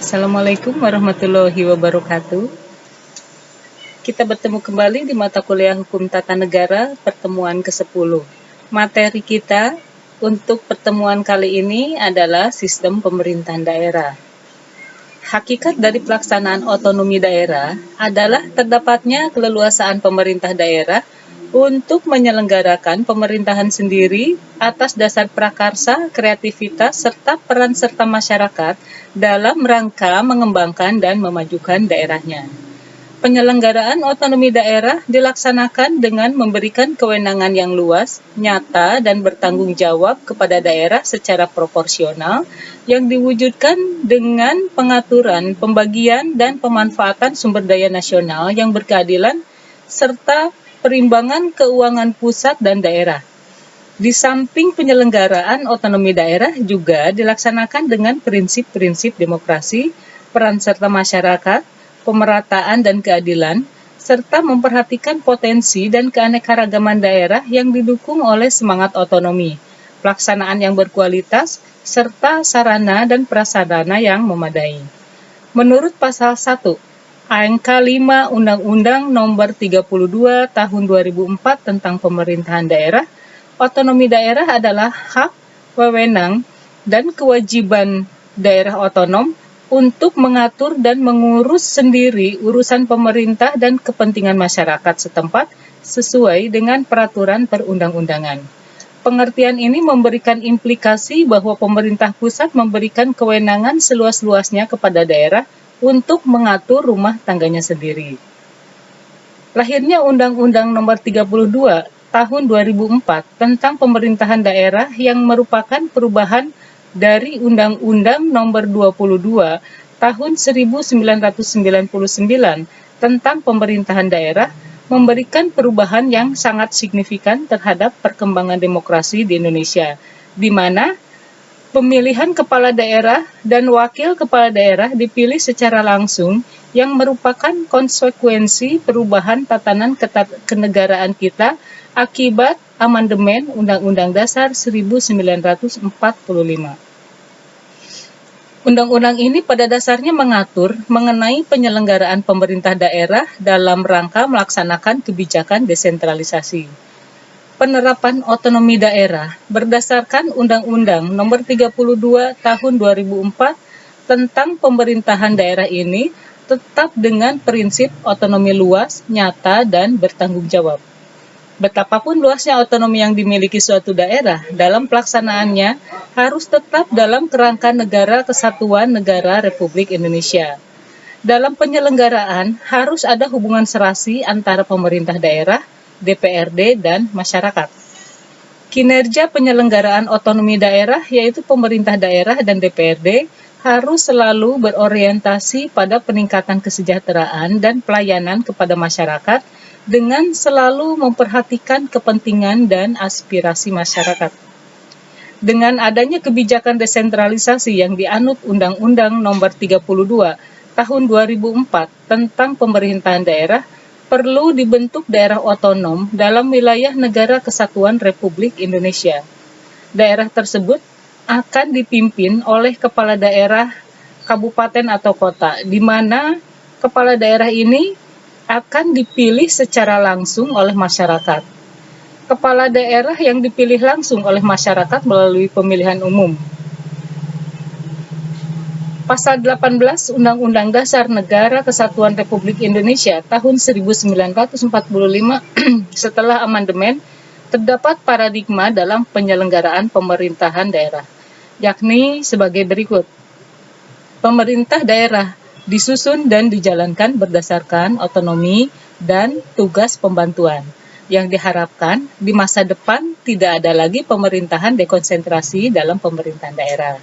Assalamualaikum warahmatullahi wabarakatuh. Kita bertemu kembali di mata kuliah Hukum Tata Negara pertemuan ke-10. Materi kita untuk pertemuan kali ini adalah sistem pemerintahan daerah. Hakikat dari pelaksanaan otonomi daerah adalah terdapatnya keleluasaan pemerintah daerah untuk menyelenggarakan pemerintahan sendiri atas dasar prakarsa, kreativitas, serta peran serta masyarakat dalam rangka mengembangkan dan memajukan daerahnya. Penyelenggaraan otonomi daerah dilaksanakan dengan memberikan kewenangan yang luas, nyata, dan bertanggung jawab kepada daerah secara proporsional yang diwujudkan dengan pengaturan, pembagian, dan pemanfaatan sumber daya nasional yang berkeadilan serta perimbangan keuangan pusat dan daerah. Di samping penyelenggaraan otonomi daerah juga dilaksanakan dengan prinsip-prinsip demokrasi, peran serta masyarakat, pemerataan dan keadilan, serta memperhatikan potensi dan keanekaragaman daerah yang didukung oleh semangat otonomi, pelaksanaan yang berkualitas, serta sarana dan prasarana yang memadai. Menurut Pasal 1, Angka 5 Undang-Undang Nomor 32 Tahun 2004 tentang Pemerintahan Daerah, otonomi daerah adalah hak, wewenang, dan kewajiban daerah otonom untuk mengatur dan mengurus sendiri urusan pemerintah dan kepentingan masyarakat setempat sesuai dengan peraturan perundang-undangan. Pengertian ini memberikan implikasi bahwa pemerintah pusat memberikan kewenangan seluas-luasnya kepada daerah untuk mengatur rumah tangganya sendiri. Lahirnya Undang-Undang Nomor 32 Tahun 2004 tentang Pemerintahan Daerah yang merupakan perubahan dari Undang-Undang Nomor 22 Tahun 1999 tentang Pemerintahan Daerah memberikan perubahan yang sangat signifikan terhadap perkembangan demokrasi di Indonesia, di mana pemilihan kepala daerah dan wakil kepala daerah dipilih secara langsung yang merupakan konsekuensi perubahan tatanan kenegaraan kita akibat amandemen Undang-Undang Dasar 1945. Undang-undang ini pada dasarnya mengatur mengenai penyelenggaraan pemerintah daerah dalam rangka melaksanakan kebijakan desentralisasi. Penerapan otonomi daerah berdasarkan Undang-Undang Nomor 32 Tahun 2004 tentang pemerintahan daerah ini tetap dengan prinsip otonomi luas, nyata, dan bertanggung jawab. Betapapun luasnya otonomi yang dimiliki suatu daerah, dalam pelaksanaannya harus tetap dalam kerangka negara kesatuan negara Republik Indonesia. Dalam penyelenggaraan harus ada hubungan serasi antara pemerintah daerah, DPRD, dan masyarakat. Kinerja penyelenggaraan otonomi daerah, yaitu pemerintah daerah dan DPRD, harus selalu berorientasi pada peningkatan kesejahteraan dan pelayanan kepada masyarakat dengan selalu memperhatikan kepentingan dan aspirasi masyarakat. Dengan adanya kebijakan desentralisasi yang dianut Undang-Undang Nomor 32 Tahun 2004 tentang Pemerintahan Daerah, perlu dibentuk daerah otonom dalam wilayah Negara Kesatuan Republik Indonesia. Daerah tersebut akan dipimpin oleh kepala daerah kabupaten atau kota, di mana kepala daerah ini akan dipilih secara langsung oleh masyarakat. Kepala daerah yang dipilih langsung oleh masyarakat melalui pemilihan umum. Pasal 18 Undang-Undang Dasar Negara Kesatuan Republik Indonesia tahun 1945 setelah amandemen terdapat paradigma dalam penyelenggaraan pemerintahan daerah, yakni sebagai berikut. Pemerintah daerah disusun dan dijalankan berdasarkan otonomi dan tugas pembantuan, yang diharapkan di masa depan tidak ada lagi pemerintahan dekonsentrasi dalam pemerintahan daerah.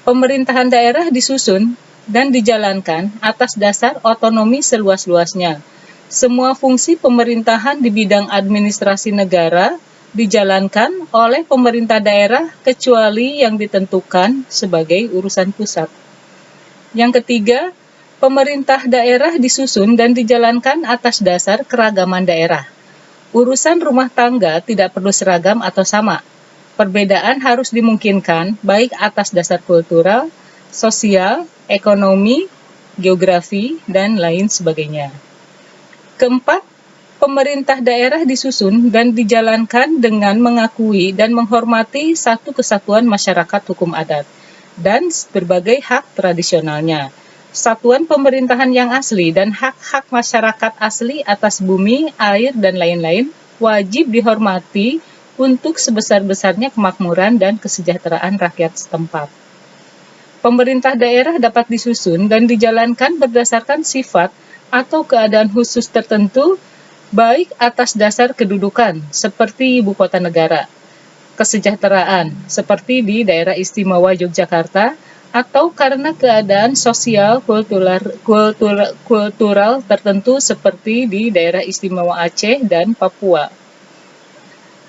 Pemerintahan daerah disusun dan dijalankan atas dasar otonomi seluas-luasnya. Semua fungsi pemerintahan di bidang administrasi negara dijalankan oleh pemerintah daerah kecuali yang ditentukan sebagai urusan pusat. Yang ketiga, pemerintah daerah disusun dan dijalankan atas dasar keragaman daerah. Urusan rumah tangga tidak perlu seragam atau sama. Perbedaan harus dimungkinkan baik atas dasar kultural, sosial, ekonomi, geografi, dan lain sebagainya. Keempat, pemerintah daerah disusun dan dijalankan dengan mengakui dan menghormati satu kesatuan masyarakat hukum adat dan berbagai hak tradisionalnya. Satuan pemerintahan yang asli dan hak-hak masyarakat asli atas bumi, air, dan lain-lain wajib dihormati untuk sebesar-besarnya kemakmuran dan kesejahteraan rakyat setempat. Pemerintah daerah dapat disusun dan dijalankan berdasarkan sifat atau keadaan khusus tertentu, baik atas dasar kedudukan, seperti ibu kota negara, kesejahteraan, seperti di daerah istimewa Yogyakarta, atau karena keadaan sosial kultural tertentu seperti di daerah istimewa Aceh dan Papua.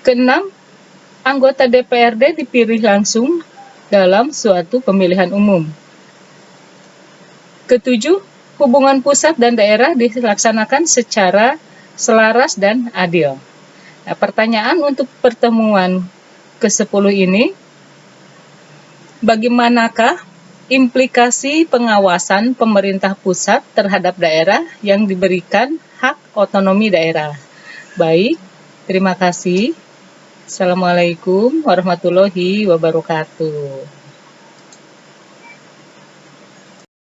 Keenam, anggota DPRD dipilih langsung dalam suatu pemilihan umum. Ketujuh, hubungan pusat dan daerah dilaksanakan secara selaras dan adil. Nah, pertanyaan untuk pertemuan ke-10 ini, bagaimanakah implikasi pengawasan pemerintah pusat terhadap daerah yang diberikan hak otonomi daerah? Baik, terima kasih. Assalamualaikum warahmatullahi wabarakatuh.